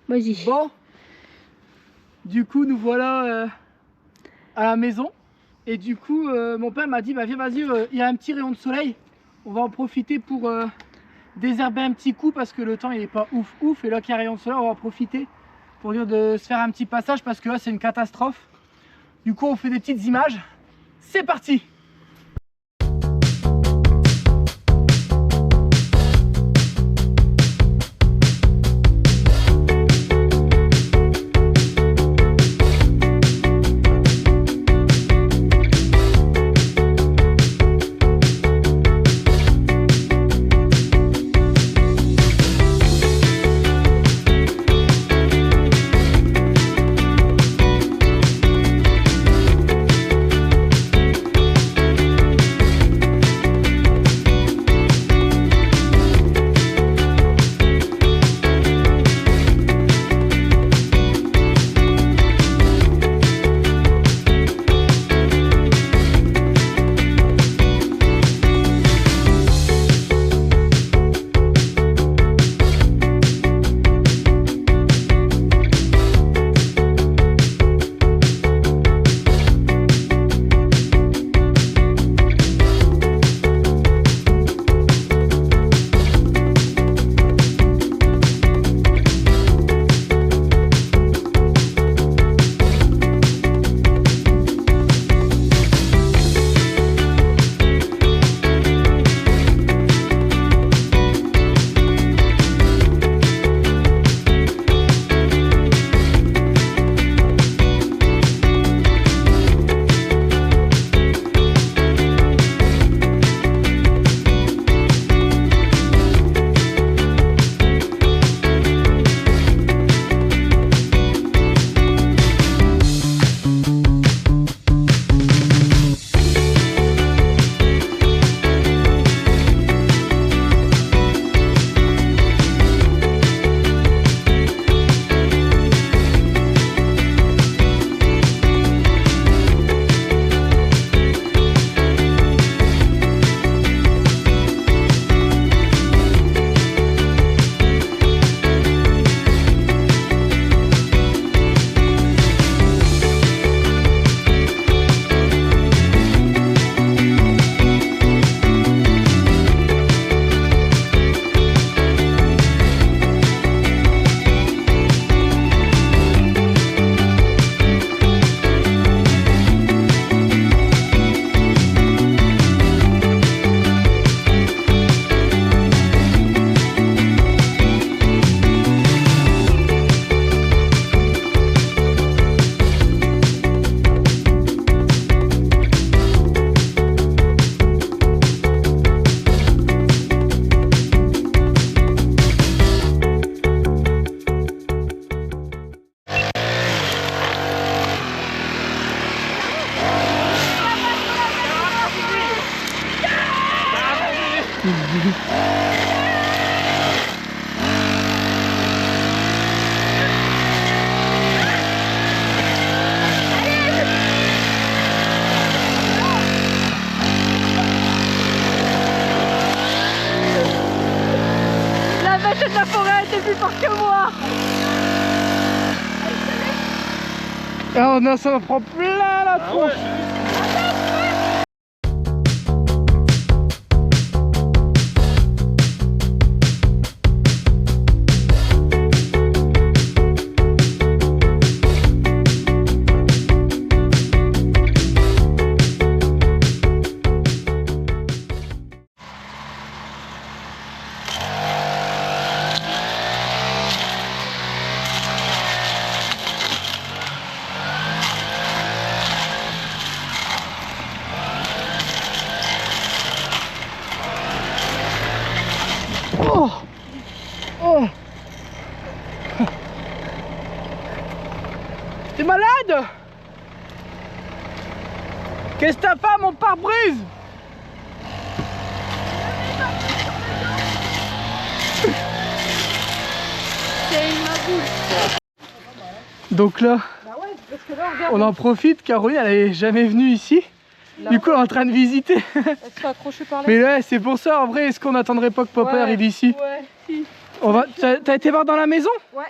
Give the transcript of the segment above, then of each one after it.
Vas-y. Bon, du coup nous voilà à la maison. Et du coup mon père m'a dit bah viens, vas-y, il y a un petit rayon de soleil. On va en profiter pour désherber un petit coup parce que le temps il est pas ouf. Et là qu'il y a un rayon de soleil, on va en profiter pour dire de se faire un petit passage parce que là c'est une catastrophe. Du coup on fait des petites images. C'est parti! La vache de la forêt était plus fort que moi. Ah on s'en prend plein la tronche. Oh, oh. T'es malade? Qu'est-ce que t'as fait à mon pare-brise? C'est une maboule. Donc là, Bah ouais, parce que là, regarde. on en profite, Caroline elle est jamais venue ici. Là, Du coup elle est en train de visiter. elle se fait accrocher par là. Mais ouais, c'est pour ça en vrai, est-ce qu'on attendrait pas que papa Ouais, arrive ici? Ouais, si. On va. T'as été voir dans la maison? Ouais.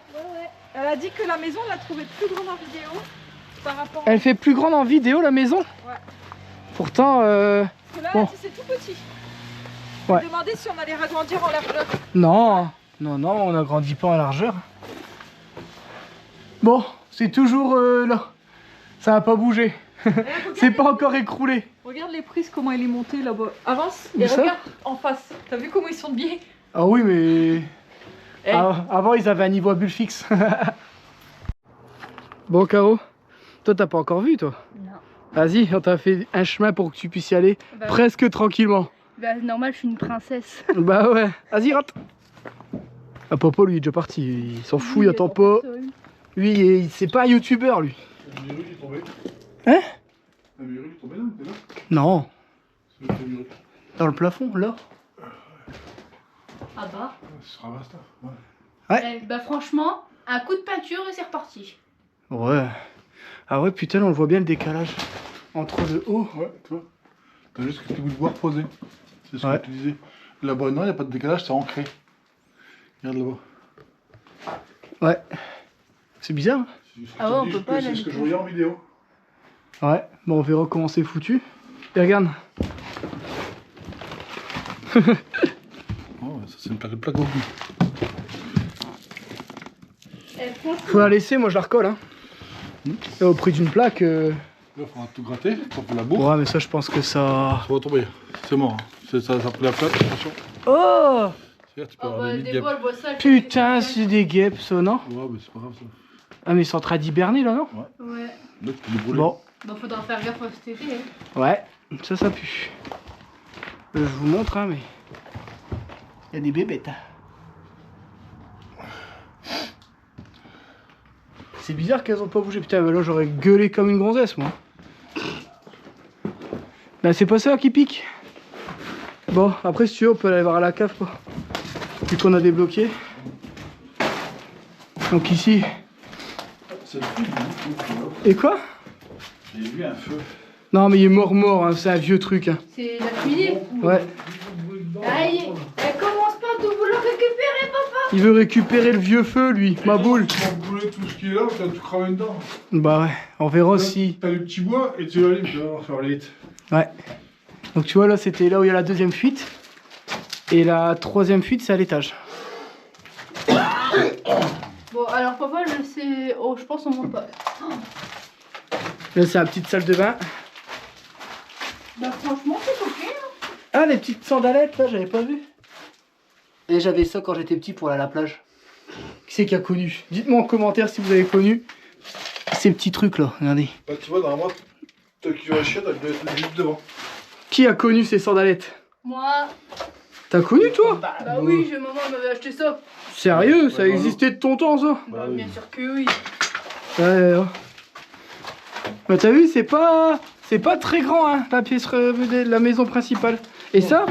Elle a dit que la maison, elle la trouvait plus grande en vidéo par rapport. Elle fait plus grande en vidéo la maison? Ouais. Pourtant. Parce que là, Bon. elle a dit c'est tout petit. Ouais. Elle demandait si on allait agrandir en largeur. Non, on n'agrandit pas en largeur. Bon, c'est toujours là. Ça n'a pas bougé. C'est pas encore écroulé. Regarde les prises, comment elle est montée là-bas. Avance Où et ça? regarde en face. T'as vu comment ils sont bien? Ah oui, mais. Hey. Avant, ils avaient un niveau à bulle fixe. Bon, Caro, toi, t'as pas encore vu, toi? Non. Vas-y, on t'a fait un chemin pour que tu puisses y aller Bah, presque tranquillement. bah, normal, je suis une princesse. Bah ouais, vas-y, rentre. Ah, papa, lui, il est déjà parti. Il s'en fout, il attend pas. Lui, c'est pas un youtubeur, lui. Le mur, il est tombé. Hein? Le mur, il est tombé là, t'es là? Non, C'est le mur. dans le plafond, là. Ah bah. Ce sera vaste, ouais. Ouais. Bah franchement, un coup de peinture et c'est reparti. Ouais. Ah ouais, putain, on le voit bien le décalage entre le haut. Ouais, tu vois. T'as juste quelques bouts de bois reposés. C'est ce Ouais. que tu disais. Là-bas, non, il n'y a pas de décalage, c'est ancré. Regarde là-bas. Ouais. C'est bizarre, hein? Ah ouais, on peut pas C'est aller ce que je plus. voyais en vidéo. Ouais. Bon, on verra comment c'est foutu. Et regarde. Oh, ça, c'est une plaque au bout. Faut la laisser, moi je la recolle, hein. Et au prix d'une plaque. Là, il faudra tout gratter pour faire la bourre. Ouais, mais ça, je pense que ça. Ça va tomber. C'est mort. Hein. Ça a pris la plaque, attention. Oh! C'est-à-dire, tu peux Oh avoir bah, des des guêpes. fois, le bois sale. Putain, c'est des guêpes, ça, non? Ouais, mais c'est pas grave ça. Ah, mais ils sont en train d'hiberner, là, non? Ouais. Là, tu peux les brûler. Bon, Bah faudra faire gaffe cet été. Hein. ouais, ça pue. Je vous montre, hein, mais. Il y a des bébêtes. C'est bizarre qu'elles ont pas bougé. Putain, mais là, j'aurais gueulé comme une gonzesse, moi. Bah, c'est pas ça qui pique. Bon, après, si tu veux, on peut aller voir à la cave, quoi. Vu qu'on a débloqué. Donc, ici. C'est le feu, Et quoi? j'ai vu un feu. Non, mais il est mort, hein. C'est un vieux truc, hein. C'est la cheminée. Ouais. Aïe, elle commence pas de vouloir récupérer, papa. Il veut récupérer le vieux feu, lui. Ma boule. Tu vas brûler tout ce qui est là, tu vas tout cramer dedans. Bah ouais, on verra si. T'as du petit bois et tu vas tu vas faire les hits. Ouais. Donc tu vois là, c'était là où il y a la deuxième fuite. Et la troisième fuite, c'est à l'étage. Bon, alors papa, je sais. Oh, je pense on monte pas. Là, c'est la petite salle de bain. Bah franchement, c'est ok. Hein. Ah, les petites sandalettes, là, j'avais pas vu. Et j'avais ça quand j'étais petit pour aller à la plage. Qui c'est qui a connu? Dites-moi en commentaire si vous avez connu ces petits trucs là, regardez. Là, tu vois, normalement, toi qui vas chier, t'as le juste devant. Qui a connu ces sandalettes? Moi. T'as connu toi? Bah oui, maman m'avait acheté ça. Sérieux? Ça Ouais, existait de ton temps ça? Bah bien sûr que oui. Ouais. Bah t'as vu, c'est pas très grand hein, la pièce de la maison principale. Et ça,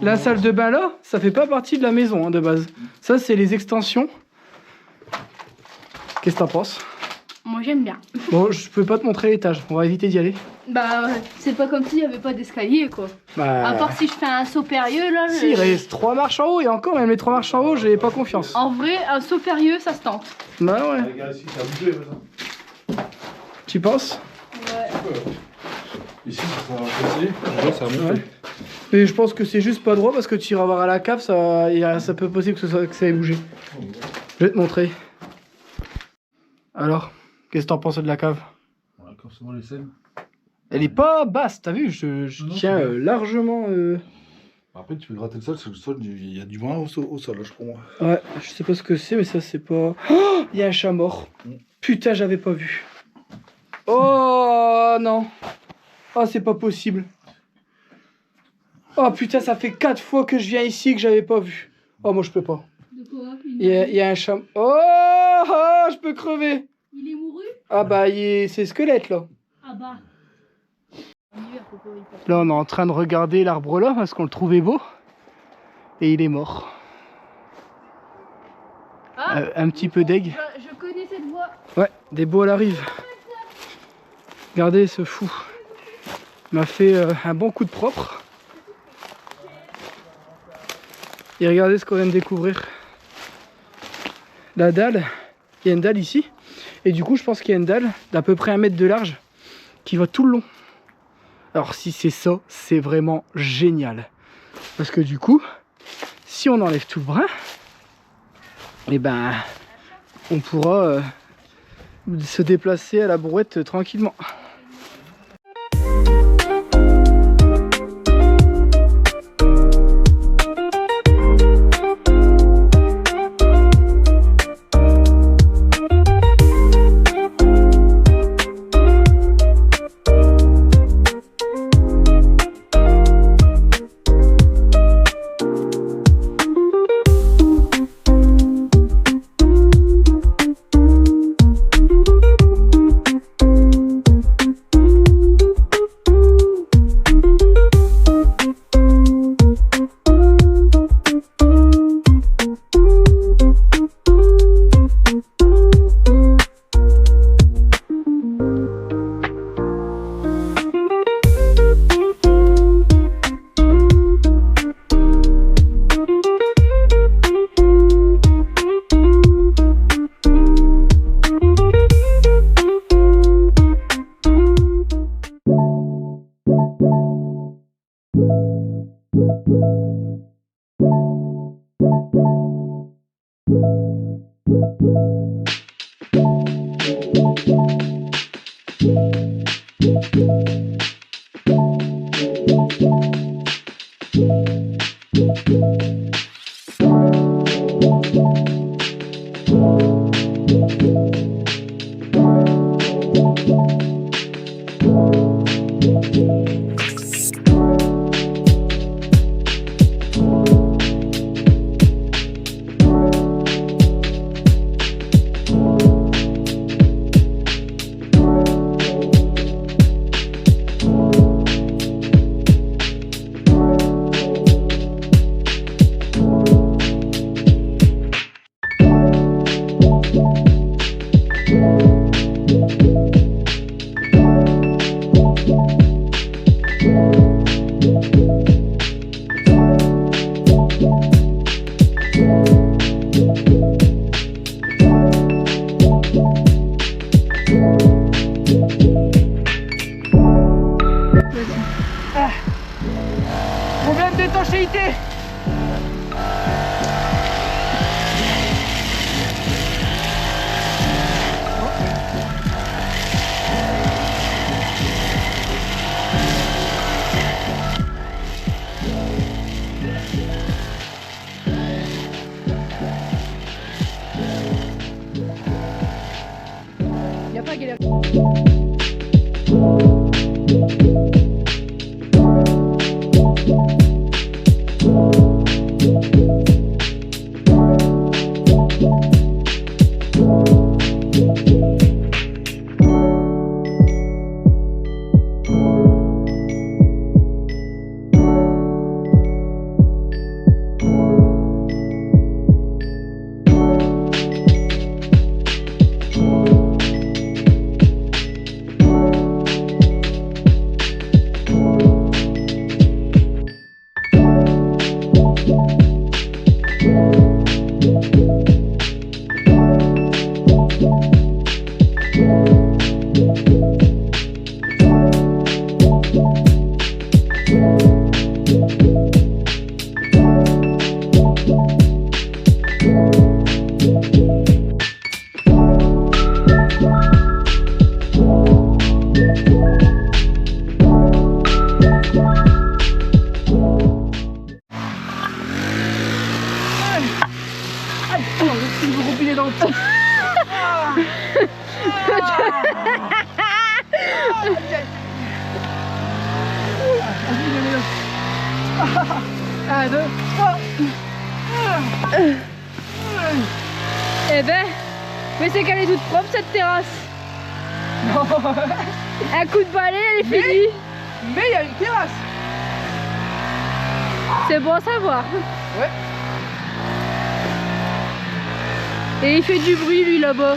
la salle de bain là, ça fait pas partie de la maison hein, de base. Ça c'est les extensions. Qu'est-ce que t'en penses? Moi j'aime bien. Bon, je peux pas te montrer l'étage, on va éviter d'y aller. Bah c'est pas comme s'il y avait pas d'escalier quoi. Bah, À part si je fais un saut périlleux là. si, il reste 3 marches en haut et encore, même les 3 marches en haut, j'ai pas confiance. En vrai, un saut périlleux ça se tente. Bah ouais, Regarde ici, ça a bougé, ça. tu penses? Ouais. Ici, ça va passer. Là, ça a monté. Ouais. Et je pense que c'est juste pas droit parce que tu iras voir à la cave, ça peut possible que ça ait bougé. Je vais te montrer. Alors, qu'est-ce que t'en penses de la cave? Voilà, comme ça, les scènes. Elle est pas basse, t'as vu? Je Non, tiens c'est bien. largement. Après, tu peux gratter le sol, c'est le sol, il y a du vent au sol, là, je crois. Ouais, je sais pas ce que c'est, mais ça c'est pas. Oh, il y a un chat mort. Putain, j'avais pas vu. Oh non. Oh, c'est pas possible. Oh putain, ça fait 4 fois que je viens ici que j'avais pas vu. Oh, moi je peux pas. De quoi? Il y a un chat. Oh, je peux crever. Il est mouru? Ah bah, c'est squelette là. Ah bah. Là, on est en train de regarder l'arbre là parce qu'on le trouvait beau. Et il est mort. Ah, Un petit peu d'aigle. je connais cette voix. Ouais, des bois à la rive. Regardez ce fou. Il m'a fait un bon coup de propre. Et regardez ce qu'on vient de découvrir. la dalle, il y a une dalle ici. Et du coup, je pense qu'il y a une dalle d'à peu près 1 mètre de large qui va tout le long. Alors si c'est ça, c'est vraiment génial. Parce que du coup, si on enlève tout le brin, et ben on pourra se déplacer à la brouette tranquillement. Problème d'étanchéité. Y a pas galère. Il vous rompit les dents. Un, deux, trois. Eh ben, mais c'est qu'elle est toute propre cette terrasse. Non. Un coup de balai, elle est finie. Mais il y a une terrasse. C'est bon à savoir. Ouais. Et il fait du bruit lui là-bas.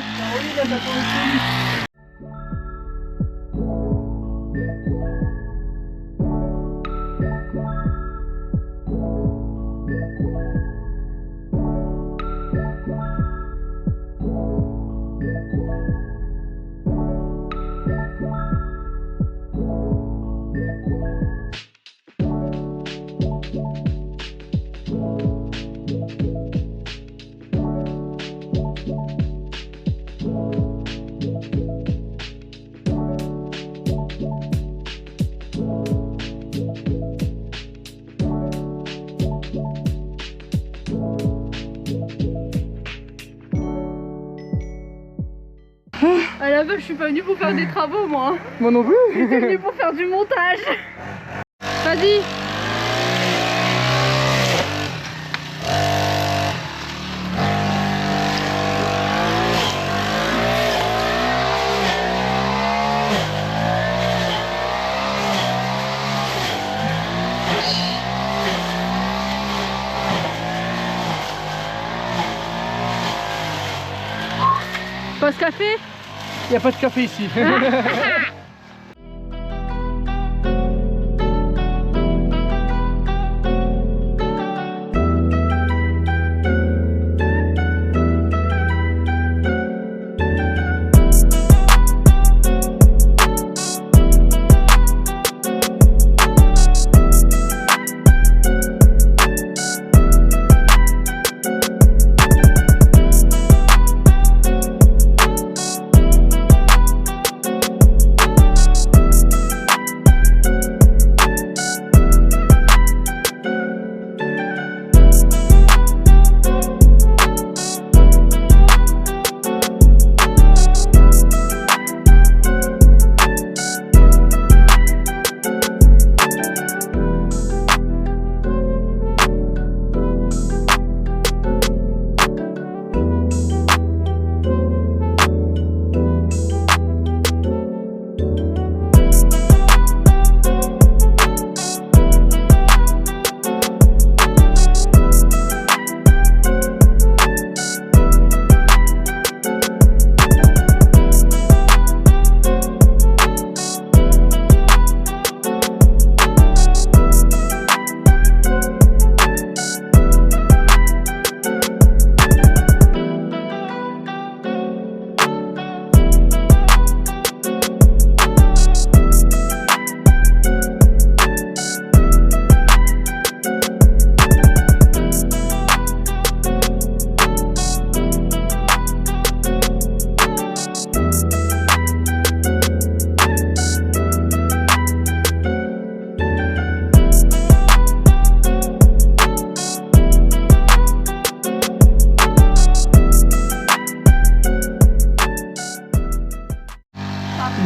À la base, je suis pas venue pour faire des travaux, moi. Moi non plus. Je suis venue pour faire du montage. Vas-y. Pause café? Il n'y a pas de café ici.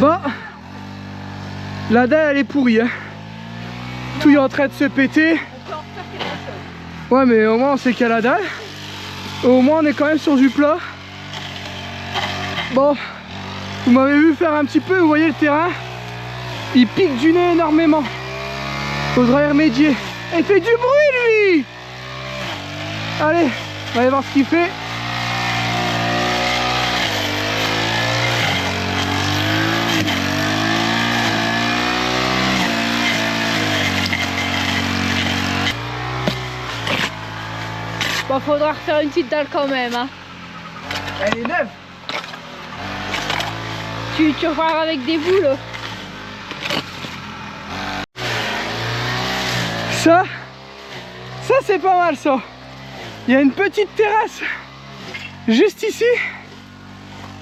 Bah, la dalle elle est pourrie, hein. Tout est en train de se péter. Ouais, mais au moins on sait qu'il y a la dalle. Au moins on est quand même sur du plat. Bon, vous m'avez vu faire un petit peu, vous voyez le terrain, il pique du nez énormément. Faudra y remédier. Et il fait du bruit lui. Allez, on va aller voir ce qu'il fait. Bon, faudra refaire une petite dalle quand même, hein. Elle est neuve. Tu repars avec des boules. Ça c'est pas mal ça. Il y a une petite terrasse juste ici.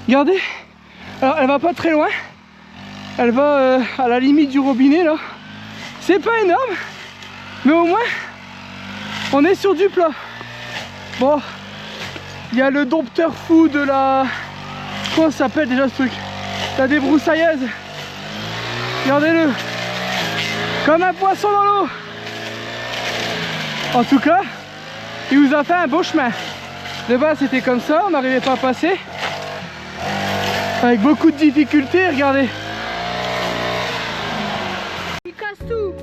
Regardez. Alors elle va pas très loin. Elle va à la limite du robinet là. C'est pas énorme, mais au moins on est sur du plat. Bon, il y a le dompteur fou de la... Comment ça s'appelle déjà ce truc? La débroussailleuse. Regardez-le. Comme un poisson dans l'eau. En tout cas, il nous a fait un beau chemin. De base c'était comme ça, on n'arrivait pas à passer. Avec beaucoup de difficultés, regardez. Il casse tout.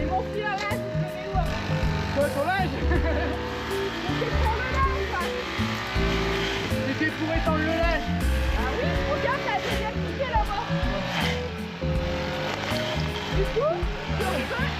Et mon fil à linge, je le mets où après? Quoi, ton linge? C'est pour le linge, ça. C'était pour étendre le linge. Ah oui, regarde, ça a déjà piqué là-bas. Du coup, je refais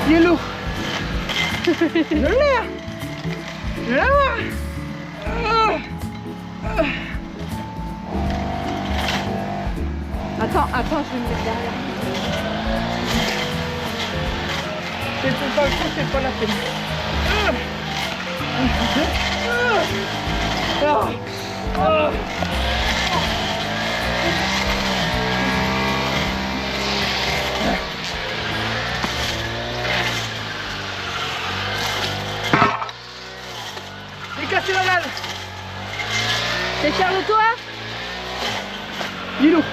Il est lourd. Je l'ai. Je vais l'avoir. Attends, je vais me mettre derrière. C'est pas le coup, c'est pas la peine. J'ai cassé la dalle. T'es fier de toi? Dis-nous.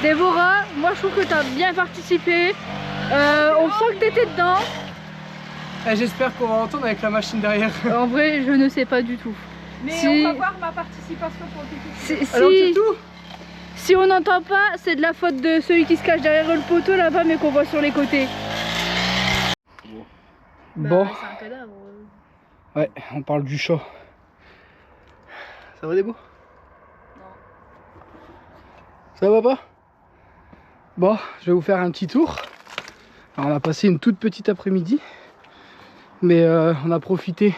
Déborah, moi je trouve que t'as bien participé. On sent que t'étais dedans. J'espère qu'on va entendre avec la machine derrière. En vrai, je ne sais pas du tout. Mais Si- on va voir ma participation pour le petit. Alors c'est tout. Si on n'entend pas, c'est de la faute de celui qui se cache derrière le poteau là-bas, mais qu'on voit sur les côtés. Bon, Bah, c'est un cadavre. ouais, on parle du chat. Ça va Débo? Non. Ça va pas? Bon, je vais vous faire un petit tour. Alors, on a passé une toute petite après-midi, mais on a profité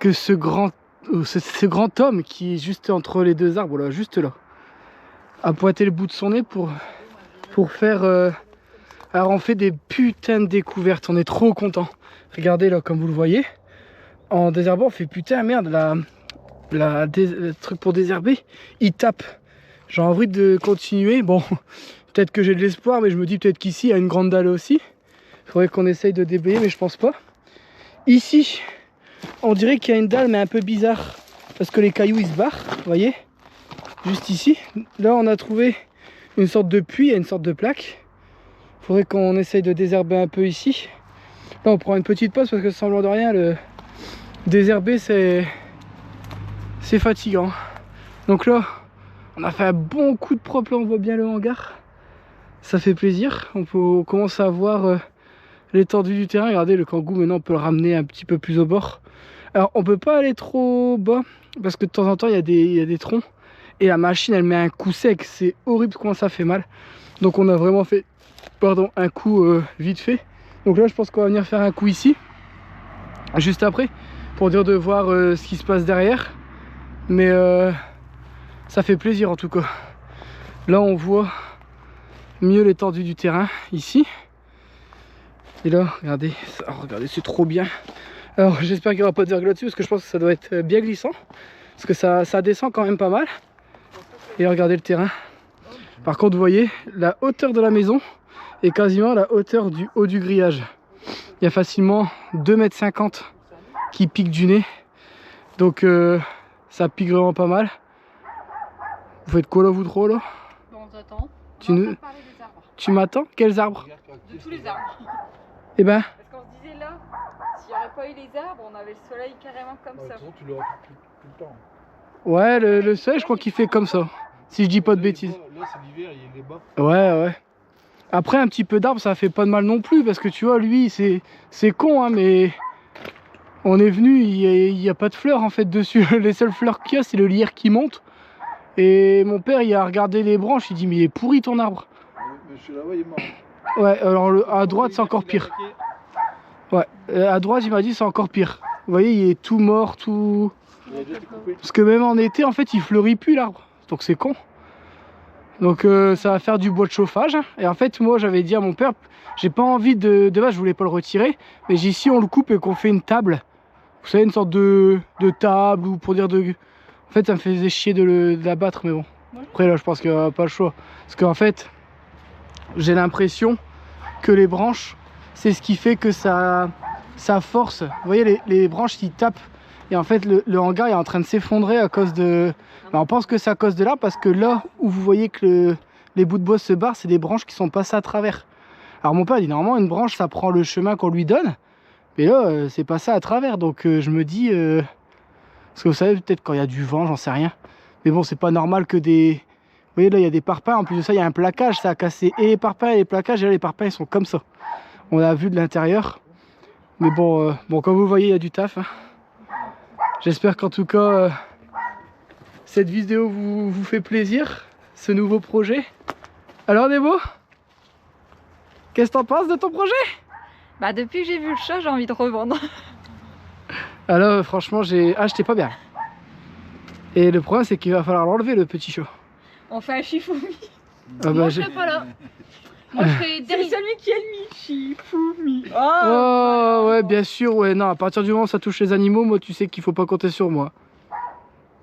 que ce grand homme qui est juste entre les deux arbres, là, juste là, a pointé le bout de son nez pour faire... Alors on fait des putains de découvertes, on est trop contents. Regardez là, comme vous le voyez, en désherbant on fait putain merde, le truc pour désherber, il tape. J'ai envie de continuer, bon, peut-être que j'ai de l'espoir, mais je me dis peut-être qu'ici il y a une grande dalle aussi. Il faudrait qu'on essaye de déblayer, mais je pense pas. Ici, on dirait qu'il y a une dalle, mais un peu bizarre, parce que les cailloux ils se barrent, vous voyez, juste ici. Là on a trouvé une sorte de puits, il y a une sorte de plaque. Il faudrait qu'on essaye de désherber un peu ici. Là on prend une petite pause parce que semblant de rien, le désherber c'est fatigant. Donc là on a fait un bon coup de propre, là on voit bien le hangar. Ça fait plaisir, on commence à voir l'étendue du terrain. Regardez le kangou, maintenant on peut le ramener un petit peu plus au bord. Alors on peut pas aller trop bas parce que de temps en temps il y a des troncs. Et la machine elle met un coup sec, c'est horrible comment ça fait mal. Donc on a vraiment fait un coup vite fait. Donc là je pense qu'on va venir faire un coup ici juste après pour dire de voir ce qui se passe derrière. Mais ça fait plaisir en tout cas. Là on voit mieux l'étendue du terrain ici. Et là regardez, regardez, c'est trop bien. Alors j'espère qu'il n'y aura pas de verglas dessus parce que je pense que ça doit être bien glissant, parce que ça descend quand même pas mal. Et regardez le terrain. Par contre vous voyez la hauteur de la maison est quasiment la hauteur du haut du grillage. Il y a facilement 2,50 m qui piquent du nez. Donc ça pique vraiment pas mal. Vous faites quoi là vous trois là? Bon, on t'attend. Tu m'attends? Quels arbres? De tous les arbres. Eh ben, Parce qu'on se disait là, s'il n'y aurait pas eu les arbres, on avait le soleil carrément comme ça. Tu l'auras tout le temps. ouais, le soleil je crois qu'il fait comme ça. Si je dis pas de bêtises. Là c'est l'hiver, il est bas. Ouais. Après un petit peu d'arbre ça fait pas de mal non plus, parce que tu vois lui c'est con hein, mais on est venu, il y a pas de fleurs en fait dessus. Les seules fleurs qu'il y a c'est le lierre qui monte. Et mon père il a regardé les branches, il dit mais il est pourri ton arbre. Mais celui-là il est mort. Ouais, alors à droite c'est encore pire. Ouais, à droite il m'a dit c'est encore pire. Vous voyez il est tout mort, tout... Il a déjà été coupé. Parce que même en été en fait il fleurit plus l'arbre. Donc c'est con. Donc ça va faire du bois de chauffage. Et en fait moi j'avais dit à mon père, j'ai pas envie de base je voulais pas le retirer. Mais j'ai si on le coupe et qu'on fait une table. Vous savez une sorte de table ou pour dire de... En fait ça me faisait chier de l'abattre mais bon. Après là je pense qu'il n'y aura pas le choix. Parce qu'en fait j'ai l'impression que les branches c'est ce qui fait que ça force. Vous voyez les branches qui tapent. Et en fait le hangar est en train de s'effondrer à cause de... on pense que c'est à cause de là, parce que là où vous voyez que les bouts de bois se barrent, c'est des branches qui sont passées à travers. Alors mon père dit normalement une branche ça prend le chemin qu'on lui donne, mais là c'est passé à travers. Donc je me dis, parce que vous savez peut-être quand il y a du vent, j'en sais rien. Mais bon c'est pas normal que des... Vous voyez là il y a des parpaings, en plus de ça il y a un plaquage, ça a cassé et les parpaings et les plaquages, et là les parpaings ils sont comme ça. On l'a vu de l'intérieur. Mais bon, comme vous voyez il y a du taf. Hein. J'espère qu'en tout cas... cette vidéo vous fait plaisir, ce nouveau projet. Alors Débo, Qu'est-ce que t'en penses de ton projet? Bah depuis que j'ai vu le chat, j'ai envie de revendre. Alors franchement, j'ai acheté pas bien. Et le problème, c'est qu'il va falloir l'enlever, le petit chat. On fait un Shifumi. Ah bah, Moi je serai pas là. Moi je serai C'est derrière. celui qui est le Shifumi. Oh ouais, bien sûr, ouais. Non, à partir du moment où ça touche les animaux, moi, tu sais qu'il faut pas compter sur moi.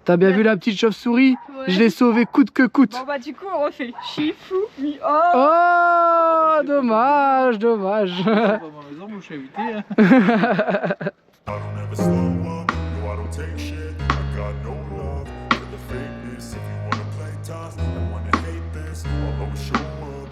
T'as bien vu la petite chauve-souris? Ouais. Je l'ai sauvée coûte que coûte. Bon bah du coup on refait Shifumi. Oh, dommage, dommage. Dans ma maison, moi je suis invité. Hein. I don't ever slow up, no I don't take shit. I got no love for the fakeness. If you wanna play tough and wanna hate this, I'll always show up.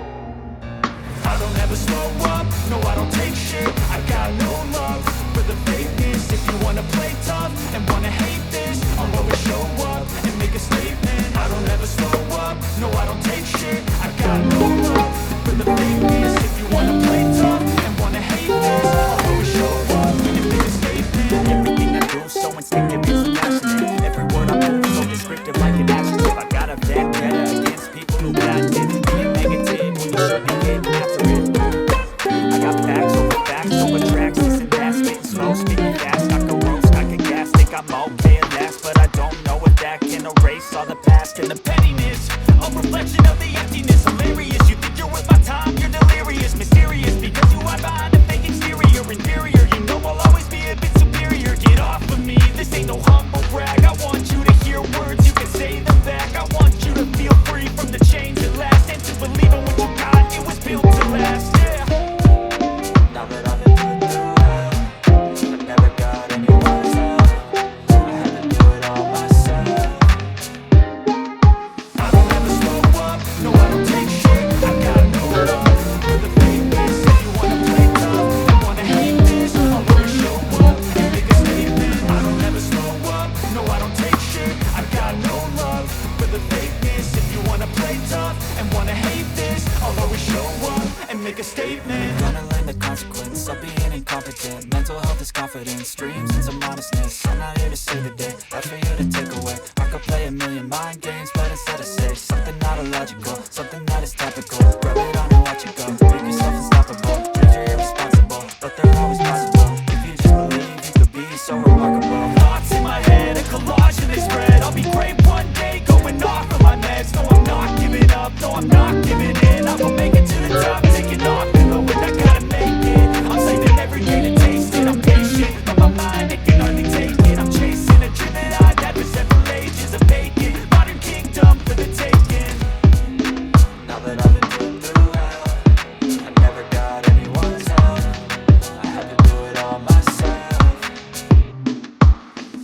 I don't ever slow up, no I don't take shit. I got no love for the fakeness. If you wanna play tough and wanna hate this, I'll always show up and make a statement. I don't ever slow up, no I don't take shit. I got no love for the fakeness. If you wanna play tough and wanna hate this, I'll always show up and make a statement. Everything I do so instinctive, it's passionate. Every word I move so descriptive like an adjective. I got a vendetta against people who got it. Being negative when you should be getting after it. I got facts over tracks, this and that. Spitting slow, speaking fast, I can roast, I can gas. Think I'm okay at last, but I don't know if that can erase all the past and the pettiness. A reflection of the emptiness, hilarious. You think you're worth my time, you're delirious. Mysterious, because you hide behind a fake exterior. Inferior, you know I'll always be a bit superior. Get off of me, this ain't no humble brag. I want you to hear words, you can say them back. I want you to feel free from the chains that last, and to believe in what you got, it was built to last, yeah. Now that I've been put through hell, I never got anyone's help. I had to do it all myself. I don't ever slow up, no I don't take shit. I got no love for the fakeness. If you wanna play tough and wanna hate this, I'll always show up and make a statement. I don't ever slow up, no I don't take shit. I got no love for the fakeness. If you wanna play tough and wanna hate this, I'll always show up and make a statement. Gonna learn the consequence of being incompetent. Mental health is confidence, dreams and some honestness. I'm not here to save the day, that's for you to take away. I could play a million mind games, but instead I say something not illogical, something that is topical. Rub it on and watch it go. Make yourself unstoppable. Dreams are irresponsible, but they're always possible. If you just believe, you could be so remarkable. Thoughts in my head, a collage and they spread. I'll be great one day, going off of my meds. No, I'm not giving up, no, I'm not giving in. I will make it to the top, taking off and knowing I gotta make it. I'm saving every day to taste it, I'm patient, but my mind, it can hardly take it. I'm chasing a dream that I've had for several ages, a vacant modern kingdom for the taking. Now that I've been put through hell, I never got anyone's help. I had to do it all myself.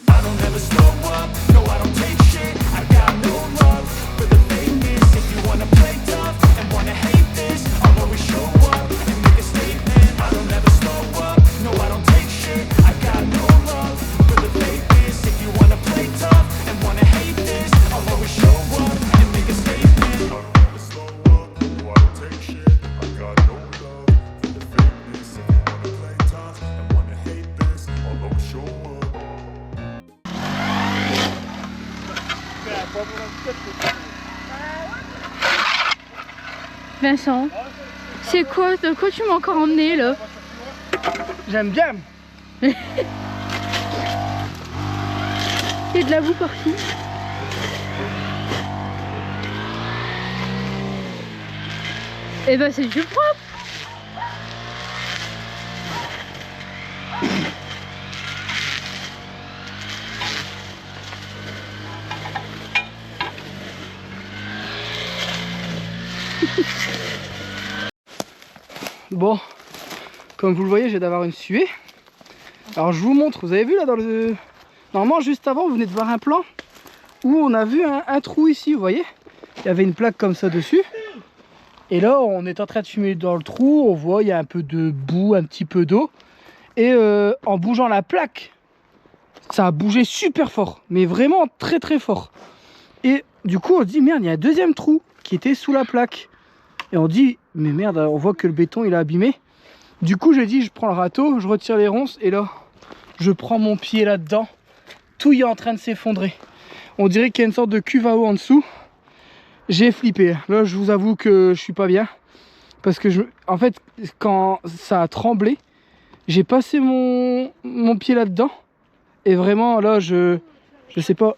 I don't ever slow up, no I don't take shit. I got no love for the fakeness. If you wanna play tough and wanna hate this, I'll always show up and make a statement. I don't ever slow up, no I don't take shit. I got no love for the fakeness. If you wanna play tough and wanna hate this, I'll always show up and make a statement. I don't ever slow up, no I don't take shit. I got no love for the fakeness. If you wanna play tough and wanna hate this, I'll always show up. Vincent, c'est quoi? De quoi tu m'as encore emmené là? J'aime bien. Il y a de la boue partout. Et bah c'est du propre. Bon, comme vous le voyez, j'ai d'avoir une suée. Alors je vous montre, vous avez vu là dans le... Normalement juste avant, vous venez de voir un plan où on a vu un trou ici, vous voyez. Il y avait une plaque comme ça dessus. Et là, on est en train de fumer dans le trou, on voit il y a un peu de boue, un petit peu d'eau. Et en bougeant la plaque, ça a bougé super fort, mais vraiment très très fort. Et du coup, on se dit merde, il y a un deuxième trou qui était sous la plaque. Et on dit, mais merde, on voit que le béton il est abîmé. Du coup, j'ai dit, je prends le râteau, je retire les ronces et là, je prends mon pied là-dedans. Tout est en train de s'effondrer. On dirait qu'il y a une sorte de cuve à eau en dessous. J'ai flippé. Là, je vous avoue que je suis pas bien. parce que en fait, quand ça a tremblé, j'ai passé mon pied là-dedans. Et vraiment, là, je sais pas.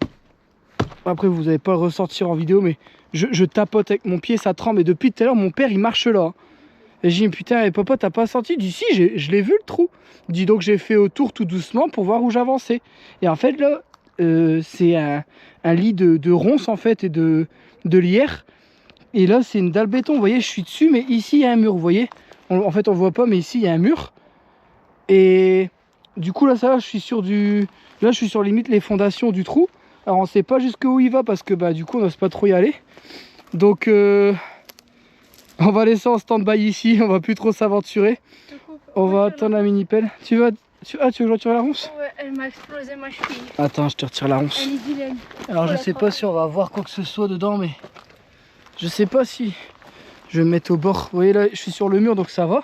Après, vous n'allez pas le ressortir en vidéo, mais je tapote avec mon pied, ça tremble. Et depuis tout à l'heure, mon père, il marche là. Et j'ai dit, putain, papa, t'as pas senti? Il dit, si, je l'ai vu le trou. Il dit, donc j'ai fait autour tout doucement pour voir où j'avançais. Et en fait, là, c'est un lit de ronces, en fait, et de lierre. Et là, c'est une dalle béton. Vous voyez, je suis dessus, mais ici, il y a un mur. Vous voyez, en fait, on voit pas, mais ici, il y a un mur. Et du coup, là, ça va, je suis sur là, je suis sur limite les fondations du trou. Alors, on sait pas jusqu'où il va parce que, bah, du coup, on n'ose pas trop y aller. Donc, on va laisser en stand-by ici. On va plus trop s'aventurer. On va attendre la mini-pelle. Tu veux que je retire la ronce? Ouais, elle m'a explosé ma cheville. Attends, je te retire la ronce. Elle est vilaine. Alors, je sais pas si on va avoir quoi que ce soit dedans, mais je sais pas si je vais me mettre au bord. Vous voyez, là, je suis sur le mur, donc ça va.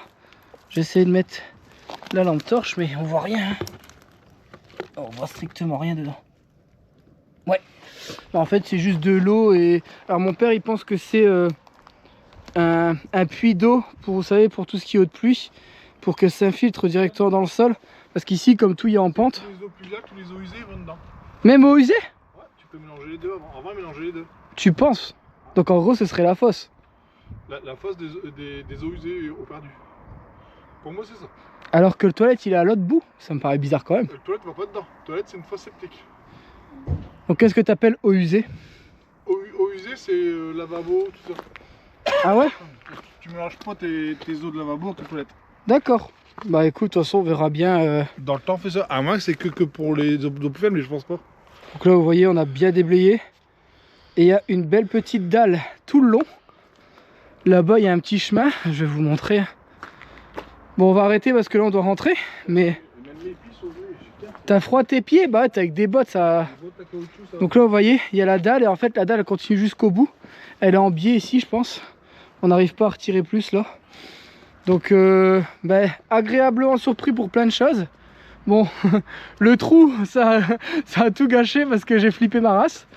J'essaie de mettre la lampe torche, mais on voit rien. On voit strictement rien dedans. Ouais. En fait, c'est juste de l'eau et... Alors, mon père, il pense que c'est un puits d'eau, pour, vous savez, pour tout ce qui est eau de pluie, pour que ça infiltre directement dans le sol. Parce qu'ici, comme tout, il est en pente. Tous les eaux pluviales, tous les eaux usées vont dedans. Même eau usée? Ouais, tu peux mélanger les deux avant. On va mélanger les deux. Tu penses? Donc, en gros, ce serait la fosse. La fosse des eaux usées et eaux perdues. Pour moi, c'est ça. Alors que le toilette, il est à l'autre bout. Ça me paraît bizarre quand même. Le toilette va pas dedans. Le toilette, c'est une fosse septique. Donc, qu'est-ce que tu appelles eau usée? Eau usée, c'est lavabo, tout ça. Ah ouais? Tu mélanges pas tes eaux de lavabo avec la toilette. D'accord. Bah écoute, de toute façon, on verra bien. Dans le temps, fais ça. À moins que c'est que pour les eaux pluviales, mais je pense pas. Donc là, vous voyez, on a bien déblayé. Et il y a une belle petite dalle tout le long. Là-bas, il y a un petit chemin. Je vais vous montrer. Bon, on va arrêter parce que là, on doit rentrer. Mais t'as froid tes pieds? Bah, t'es avec des bottes, ça... Donc là, vous voyez, il y a la dalle. Et en fait, la dalle, elle continue jusqu'au bout. Elle est en biais ici, je pense. On n'arrive pas à retirer plus, là. Donc, agréablement surpris pour plein de choses. Bon, le trou, ça a tout gâché parce que j'ai flippé ma race.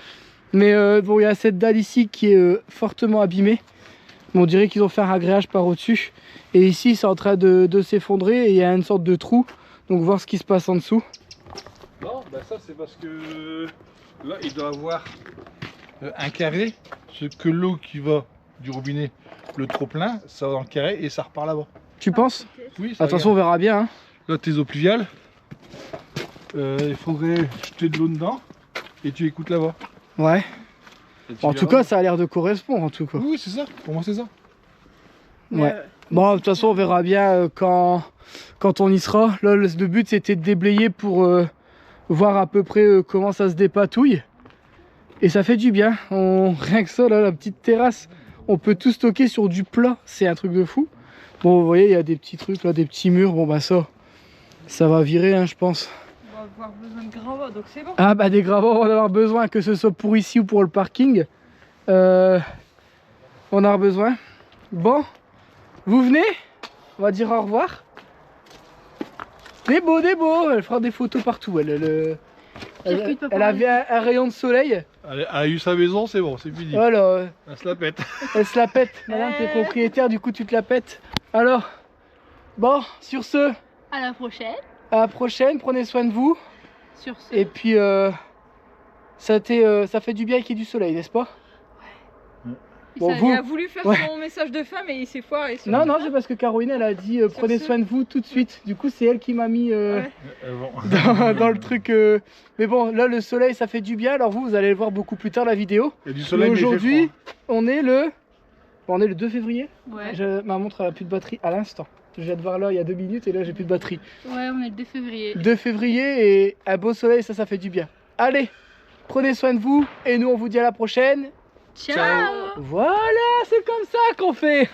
Mais bon, il y a cette dalle ici qui est fortement abîmée. On dirait qu'ils ont fait un agréage par au-dessus. Et ici, c'est en train de s'effondrer et il y a une sorte de trou. Donc, voir ce qui se passe en dessous. Non, bah ça, c'est parce que là, il doit avoir un carré. Ce que l'eau qui va du robinet, le trop plein, ça va dans le carré et ça repart là-bas. Tu penses? Oui, ça attention, on verra bien. Hein. Là, tes eaux pluviales, il faudrait jeter de l'eau dedans et tu écoutes là-bas. Ouais. En tout cas, ça a l'air de correspondre en tout cas. Oui, c'est ça. Pour moi, c'est ça. Ouais. Bon, de toute façon, on verra bien quand on y sera. Là, le but, c'était de déblayer pour voir à peu près comment ça se dépatouille. Et ça fait du bien. Rien que ça, là, la petite terrasse, on peut tout stocker sur du plat. C'est un truc de fou. Bon, vous voyez, il y a des petits trucs là, des petits murs. Bon, bah ça va virer, hein, je pense. On va avoir besoin de gravats, donc c'est bon. Ah bah des gravats, on va en avoir besoin, que ce soit pour ici ou pour le parking. On en a besoin. Bon, vous venez? On va dire au revoir. Des beaux. Elle fera des photos partout. Elle avait un rayon de soleil. Elle a eu sa maison, c'est bon, c'est fini. Voilà. Elle se la pète. Elle se la pète. Madame, t'es propriétaire, du coup tu te la pètes. Alors, bon, sur ce, À la prochaine. à la prochaine, prenez soin de vous. Sur ce. Et puis, ça fait du bien qu'il y ait du soleil, n'est-ce pas? Bon, Il a voulu faire son message de fin, mais il s'est foiré. Non, c'est parce que Caroline, elle a dit prenez soin de vous tout de suite. Du coup, c'est elle qui m'a mis dans le truc. Mais bon, là, le soleil, ça fait du bien. Alors vous allez le voir beaucoup plus tard la vidéo. Il y a du soleil, Mais mais il fait aujourd'hui, froid. on est le 2 février. Ouais. Ma montre elle a plus de batterie à l'instant. Je viens de voir là il y a 2 minutes et là j'ai plus de batterie. Ouais, on est le 2 février. 2 février et un beau soleil, ça fait du bien. Allez, prenez soin de vous et nous on vous dit à la prochaine. Ciao. Voilà, c'est comme ça qu'on fait.